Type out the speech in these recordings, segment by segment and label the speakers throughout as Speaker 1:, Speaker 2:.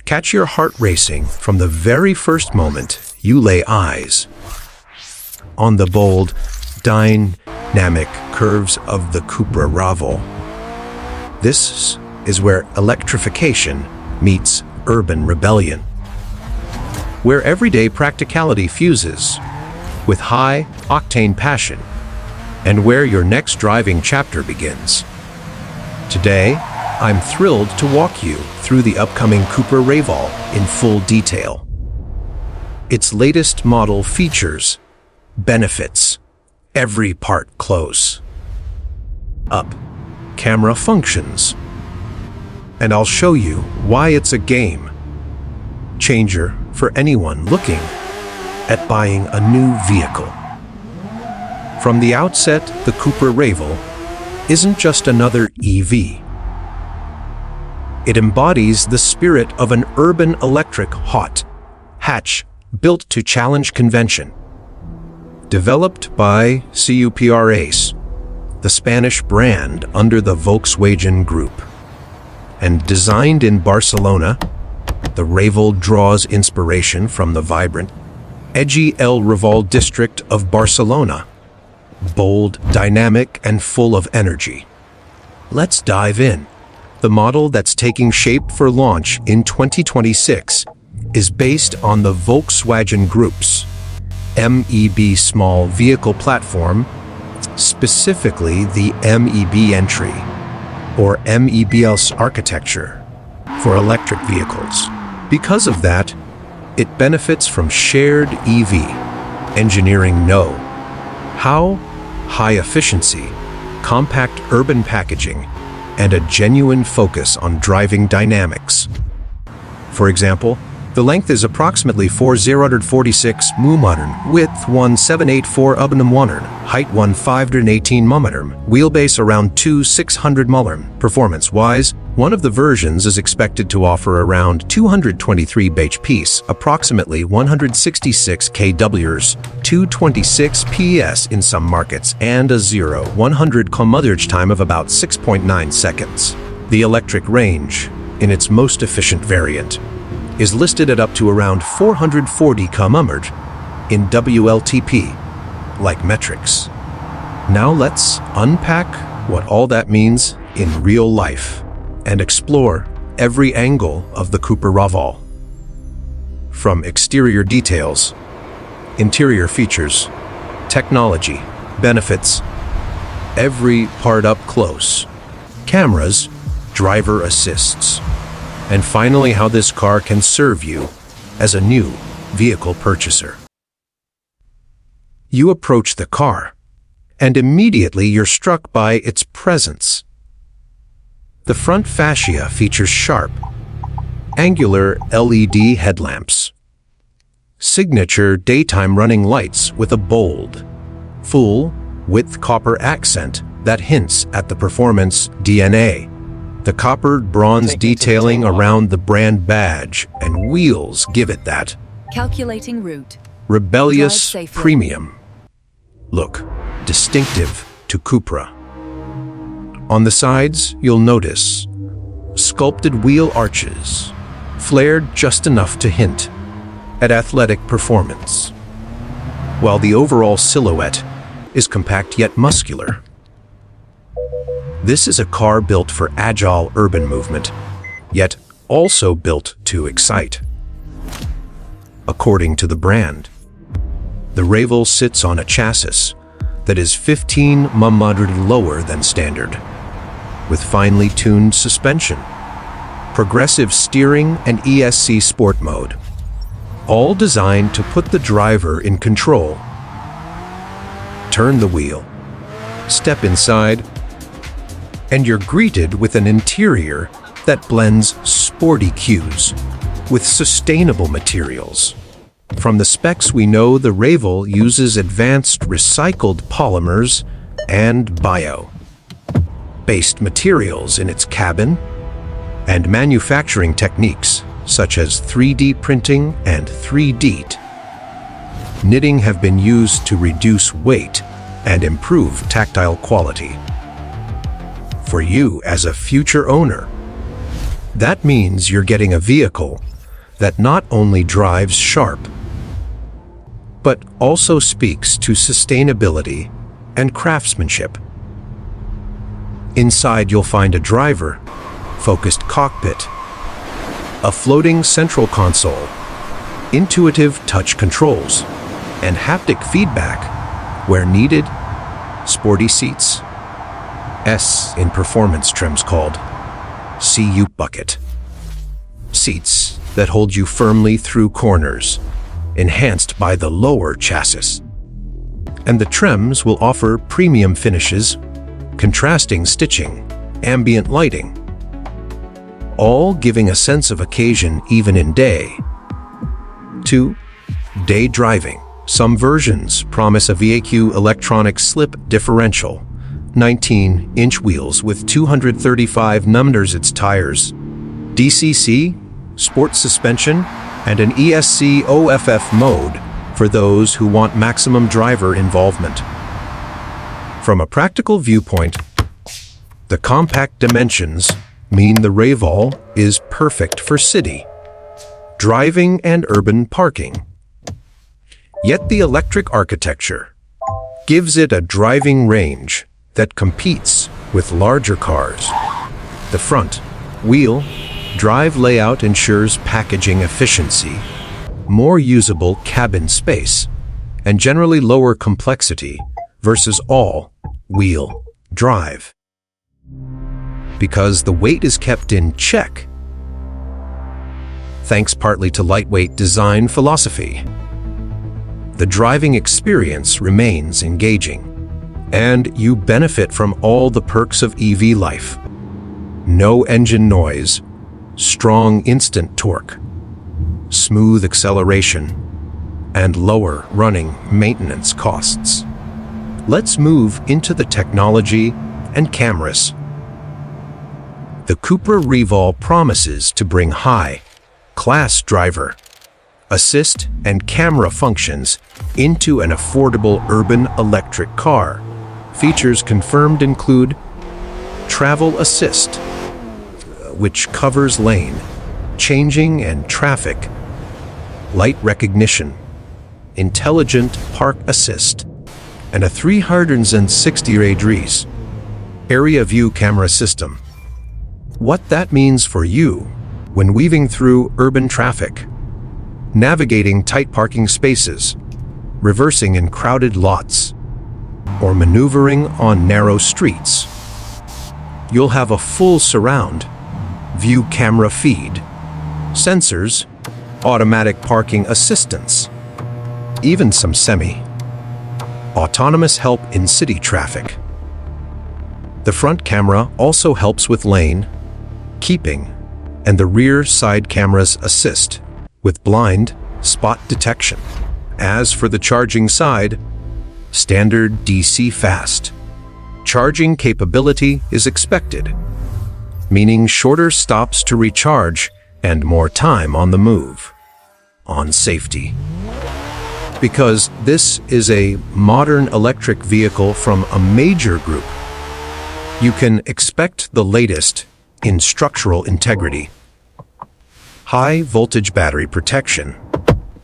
Speaker 1: Catch your heart racing from the very first moment you lay eyes on the bold, dynamic curves of the Cupra Raval. This is where electrification meets urban rebellion, where everyday practicality fuses with high-octane passion, and where your next driving chapter begins. Today, I'm thrilled to walk you through the upcoming Cupra Raval in full detail. Its latest model features, benefits, every part close up, camera functions, and I'll show you why it's a game changer for anyone looking at buying a new vehicle. From the outset, the Cupra Raval isn't just another EV. It embodies the spirit of an urban electric hot hatch built to challenge convention. Developed by Cupra, the Spanish brand under the Volkswagen Group, and designed in Barcelona, the Raval draws inspiration from the vibrant, edgy El Raval district of Barcelona. Bold, dynamic, and full of energy. Let's dive in. The model that's taking shape for launch in 2026 is based on the Volkswagen Group's MEB small vehicle platform, specifically the MEB entry, or MEBS architecture, for electric vehicles. Because of that, it benefits from shared EV engineering know-how, high efficiency, compact urban packaging, and a genuine focus on driving dynamics. For example, the length is approximately 4,046 mm, width 1,784 mm, height 1,518 mm, wheelbase around 2,600 mm. Performance-wise, one of the versions is expected to offer around 223 bhp, approximately 166 kW, 226 PS in some markets, and a 0-100 km time of about 6.9 seconds. The electric range, in its most efficient variant, is listed at up to around 440 km in WLTP, like metrics. Now let's unpack what all that means in real life and explore every angle of the Cupra Raval. From exterior details, interior features, technology, benefits, every part up close, cameras, driver assists, and finally how this car can serve you as a new vehicle purchaser. You approach the car, and immediately you're struck by its presence. The front fascia features sharp, angular LED headlamps, signature daytime running lights with a bold, full-width copper accent that hints at the performance DNA. The coppered bronze detailing around the brand badge and wheels give it that
Speaker 2: calculating route,
Speaker 1: rebellious premium look, distinctive to Cupra. On the sides, you'll notice sculpted wheel arches, flared just enough to hint at athletic performance, while the overall silhouette is compact yet muscular. This is a car built for agile urban movement, yet also built to excite. According to the brand, the Raval sits on a chassis that is 15 mm lower than standard, with finely tuned suspension, progressive steering, and ESC Sport mode, all designed to put the driver in control. Turn the wheel, step inside, and you're greeted with an interior that blends sporty cues with sustainable materials. From the specs, we know the Raval uses advanced recycled polymers and bio-based materials in its cabin, and manufacturing techniques such as 3D printing and 3D knitting have been used to reduce weight and improve tactile quality. For you as a future owner, that means you're getting a vehicle that not only drives sharp, but also speaks to sustainability and craftsmanship. Inside, you'll find a driver-focused cockpit, a floating central console, intuitive touch controls, and haptic feedback where needed, sporty seats, S in performance trims called CU bucket. Seats that hold you firmly through corners, enhanced by the lower chassis. And the trims will offer premium finishes, contrasting stitching, ambient lighting, all giving a sense of occasion even in day. 2. Day driving. Some versions promise a VAQ electronic slip differential, 19-inch wheels with 235 numbers its tires, DCC, sport suspension, and an ESC OFF mode for those who want maximum driver involvement. From a practical viewpoint, the compact dimensions mean the Raval is perfect for city, driving, and urban parking. Yet the electric architecture gives it a driving range that competes with larger cars. The front wheel drive layout ensures packaging efficiency, more usable cabin space, and generally lower complexity versus all-wheel drive. Because the weight is kept in check, thanks partly to lightweight design philosophy. The driving experience remains engaging, and you benefit from all the perks of EV life. No engine noise, strong instant torque, smooth acceleration, and lower running maintenance costs. Let's move into the technology and cameras. The Cupra Raval promises to bring high-class driver, assist, and camera functions into an affordable urban electric car. Features confirmed include Travel Assist, which covers lane, changing, and traffic, light recognition, intelligent park assist, and a 360 degrees area view camera system. What that means for you when weaving through urban traffic, navigating tight parking spaces, reversing in crowded lots, or maneuvering on narrow streets. You'll have a full surround view camera feed, sensors, automatic parking assistance, even some semi-autonomous help in city traffic. The front camera also helps with lane keeping, and the rear side cameras assist with blind spot detection. As for the charging side, standard DC fast charging capability is expected, meaning shorter stops to recharge and more time on the move. On safety. Because this is a modern electric vehicle from a major group, you can expect the latest in structural integrity, high voltage battery protection,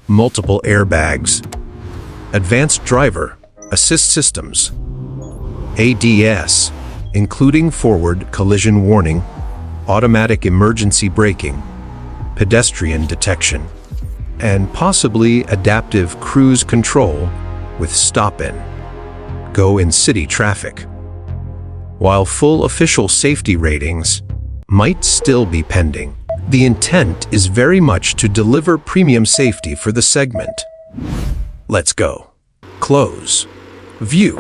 Speaker 1: multiple airbags, advanced driver assist systems, ADS, including forward collision warning, automatic emergency braking, pedestrian detection, and possibly adaptive cruise control with stop-and-go in city traffic. While full official safety ratings might still be pending, the intent is very much to deliver premium safety for the segment. Let's go. Close view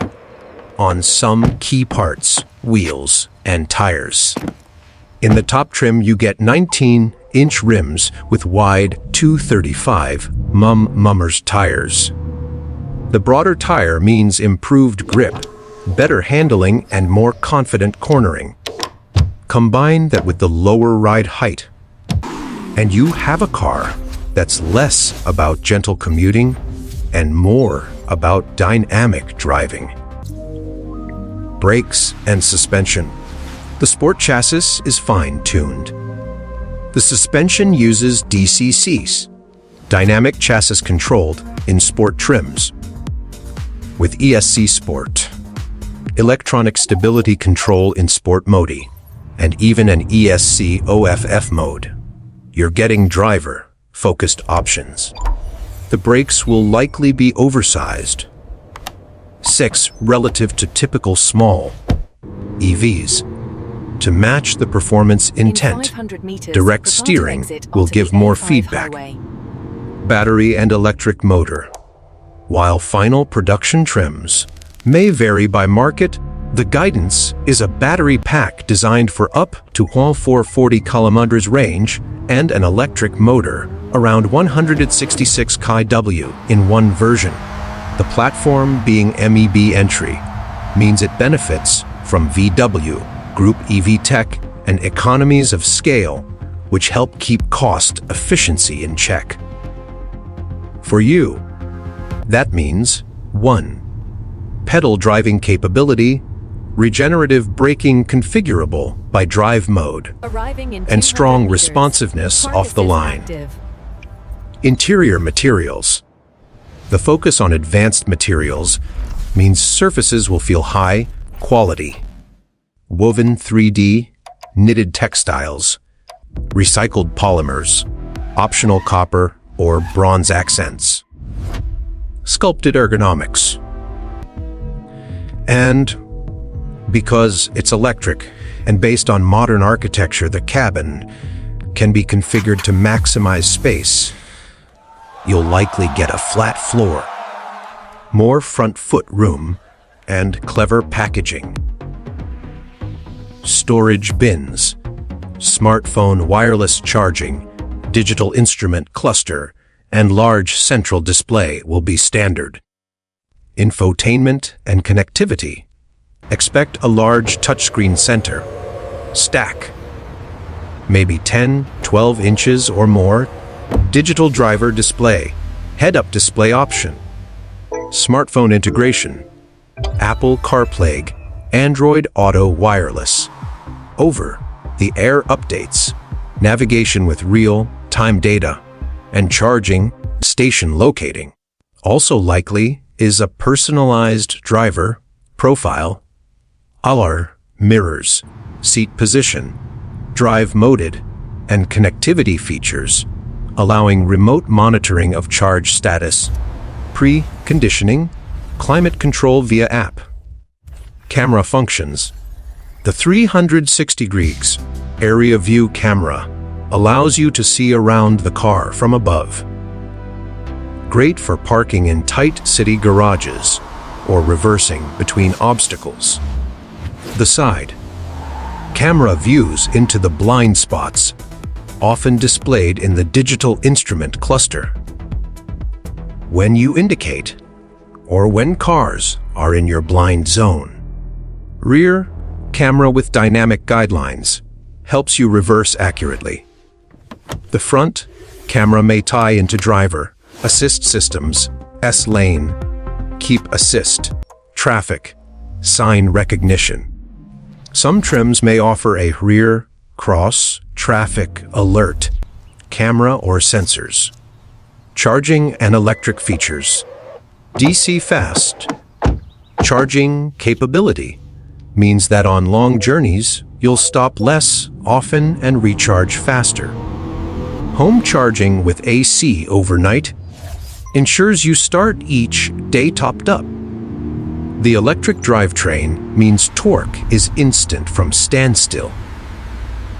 Speaker 1: on some key parts, wheels, and tires. In the top trim, you get 19-inch rims with wide 235 mummers tires. The broader tire means improved grip, better handling, and more confident cornering. Combine that with the lower ride height, and you have a car that's less about gentle commuting and more about dynamic driving. Brakes and suspension. The sport chassis is fine-tuned. The suspension uses DCCs, dynamic chassis controlled in sport trims, with ESC Sport, electronic stability control in sport mode, and even an ESC OFF mode. You're getting driver-focused options. The brakes will likely be oversized, 6 relative to typical small EVs. To match the performance intent, direct steering will give more feedback. Battery and electric motor. While final production trims may vary by market, the guidance is a battery pack designed for up to 440 km range and an electric motor around 166 kW in one version. The platform being MEB entry means it benefits from VW Group EV tech and economies of scale, which help keep cost efficiency in check. For you, that means 1. Pedal driving capability, regenerative braking configurable by drive mode, and strong responsiveness off the line. Interior materials. The focus on advanced materials means surfaces will feel high quality. Woven 3D, knitted textiles, recycled polymers, optional copper or bronze accents, sculpted ergonomics. And because it's electric and based on modern architecture, the cabin can be configured to maximize space. You'll likely get a flat floor, more front foot room, and clever packaging. Storage bins, smartphone wireless charging, digital instrument cluster, and large central display will be standard. Infotainment and connectivity. Expect a large touchscreen center, stack, maybe 10, 12 inches or more, digital driver display, head-up display option, smartphone integration, Apple CarPlay, Android Auto wireless, over-the-air updates, navigation with real-time data, and charging station locating. Also likely is a personalized driver profile, ALAR mirrors, seat position, drive moded, and connectivity features, allowing remote monitoring of charge status, pre-conditioning, climate control via app. Camera functions. The 360 degrees area view camera allows you to see around the car from above. Great for parking in tight city garages or reversing between obstacles. The side camera views into the blind spots, often displayed in the digital instrument cluster. When you indicate, or when cars are in your blind zone. Rear camera with dynamic guidelines helps you reverse accurately. The front camera may tie into driver assist systems, S-lane, keep assist, traffic, sign recognition. Some trims may offer a rear cross traffic alert camera or sensors. Charging and electric features. DC fast charging capability means that on long journeys, you'll stop less often and recharge faster. Home charging with AC overnight ensures you start each day topped up. The electric drivetrain means torque is instant from standstill.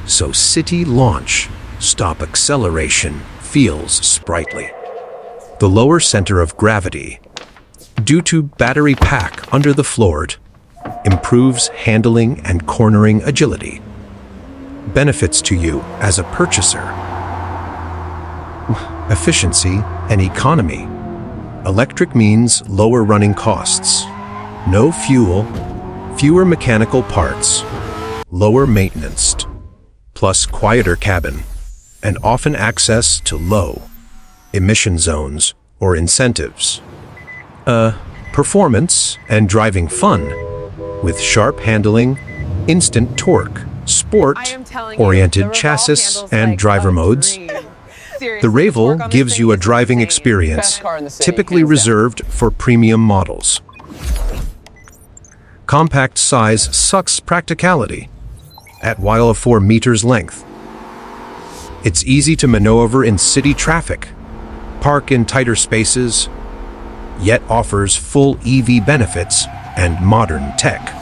Speaker 1: So city launch, stop acceleration feels sprightly. The lower center of gravity, due to battery pack under the floor, improves handling and cornering agility. Benefits to you as a purchaser. Efficiency and economy. Electric means lower running costs, no fuel, fewer mechanical parts, lower maintenance, plus quieter cabin, and often access to low emission zones or incentives. Performance and driving fun with sharp handling, instant torque, sport-oriented chassis and driver modes. The Raval gives you a driving experience typically reserved for premium models. Compact size sucks practicality at while of 4 meters length. It's easy to maneuver in city traffic, park in tighter spaces, yet offers full EV benefits and modern tech.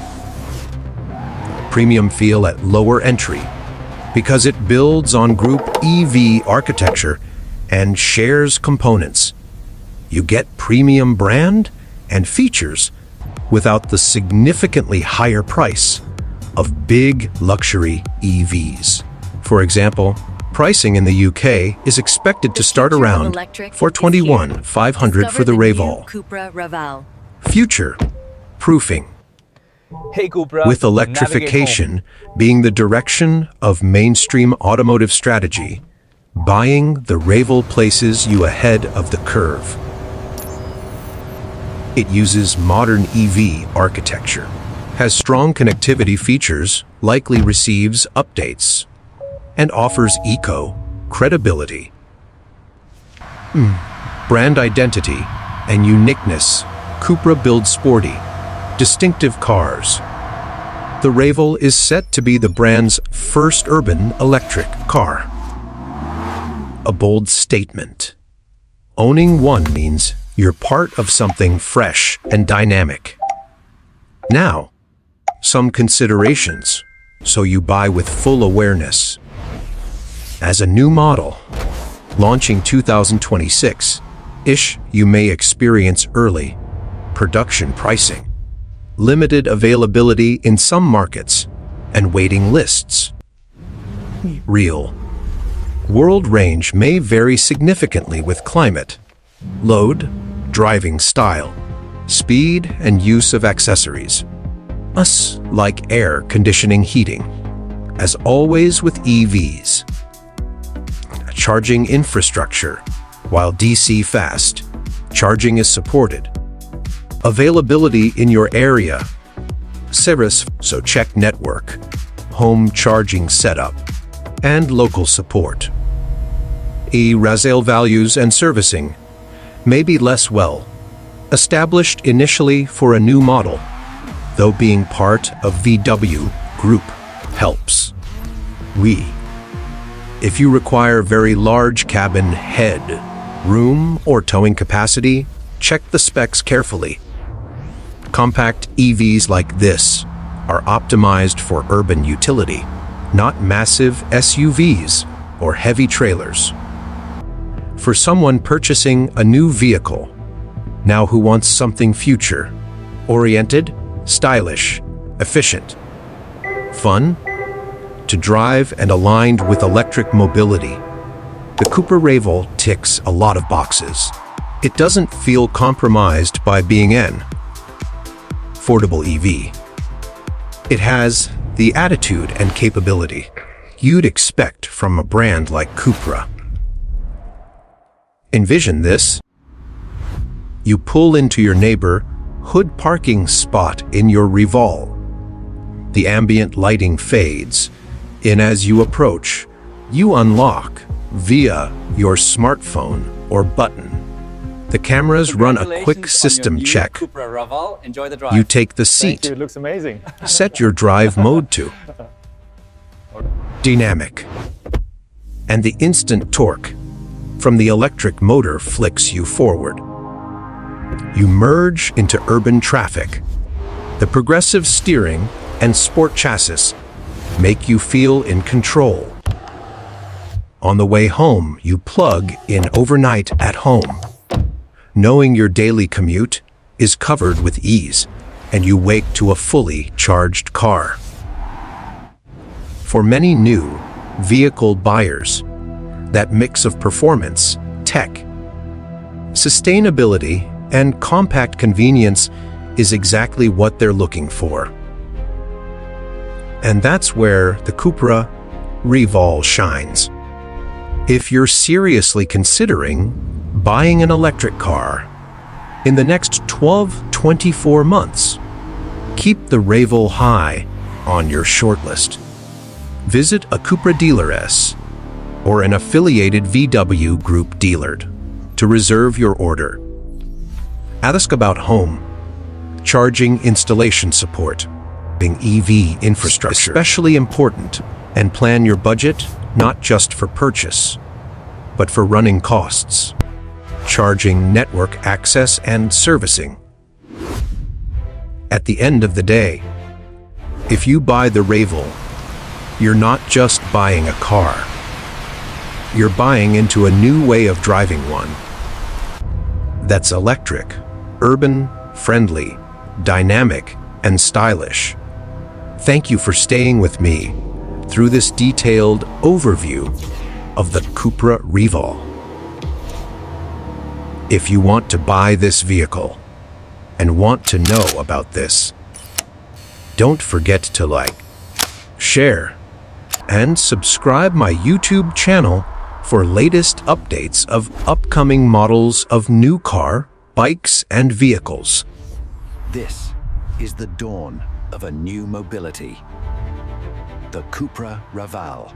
Speaker 1: Premium feel at lower entry because it builds on group EV architecture and shares components. You get premium brand and features without the significantly higher price of big luxury EVs. For example, pricing in the UK is expected to start around $421,500 for the Raval.
Speaker 2: Cupra Raval.
Speaker 1: Future proofing.
Speaker 3: Hey Cupra,
Speaker 1: With electrification being the direction of mainstream automotive strategy, buying the Raval places you ahead of the curve. It uses modern EV architecture, has strong connectivity features, likely receives updates, and offers eco-credibility. Brand identity and uniqueness. Cupra builds sporty, distinctive cars. The Raval is set to be the brand's first urban electric car. A bold statement. Owning one means you're part of something fresh and dynamic. Now, some considerations, so you buy with full awareness. As a new model, launching 2026-ish, you may experience early production pricing, limited availability in some markets, and waiting lists. Real world range may vary significantly with climate, load, driving style, speed, and use of accessories. Like air conditioning heating. As always with EVs. Charging infrastructure. While DC fast, charging is supported. Availability in your area. Service, so check network, home charging setup, and local support. Resale values and servicing may be less well established initially for a new model, though being part of VW Group helps. If you require very large cabin head, room, or towing capacity, check the specs carefully. Compact EVs like this are optimized for urban utility, not massive SUVs or heavy trailers. For someone purchasing a new vehicle, now who wants something future-oriented, stylish, efficient, fun, to drive and aligned with electric mobility, the Cupra Raval ticks a lot of boxes. It doesn't feel compromised by being an affordable EV. It has the attitude and capability you'd expect from a brand like Cupra. Envision this. You pull into your neighborhood parking spot in your Raval. The ambient lighting fades, and as you approach, you unlock via your smartphone or button. The cameras run a quick system check.
Speaker 3: Cupra Raval. Enjoy the drive.
Speaker 1: You take the seat.
Speaker 4: Thank you, it looks amazing.
Speaker 1: Set your drive mode to dynamic, and the instant torque from the electric motor flicks you forward. You merge into urban traffic. The progressive steering and sport chassis make you feel in control. On the way home, you plug in overnight at home, knowing your daily commute is covered with ease, and you wake to a fully charged car. For many new vehicle buyers, that mix of performance, tech, sustainability, and compact convenience is exactly what they're looking for. And that's where the Cupra Raval shines. If you're seriously considering buying an electric car in the next 12-24 months, keep the Raval high on your shortlist. Visit a Cupra dealer or an affiliated VW Group dealer to reserve your order. Ask about home, charging installation support, EV infrastructure, especially important, and plan your budget not just for purchase, but for running costs, charging network access and servicing. At the end of the day, if you buy the Raval, you're not just buying a car. You're buying into a new way of driving one that's electric, urban, friendly, dynamic, and stylish. Thank you for staying with me through this detailed overview of the Cupra Raval. If you want to buy this vehicle and want to know about this, don't forget to like, share, and subscribe my YouTube channel for latest updates of upcoming models of new car, bikes, and vehicles.
Speaker 2: This is the dawn of a new mobility. The Cupra Raval.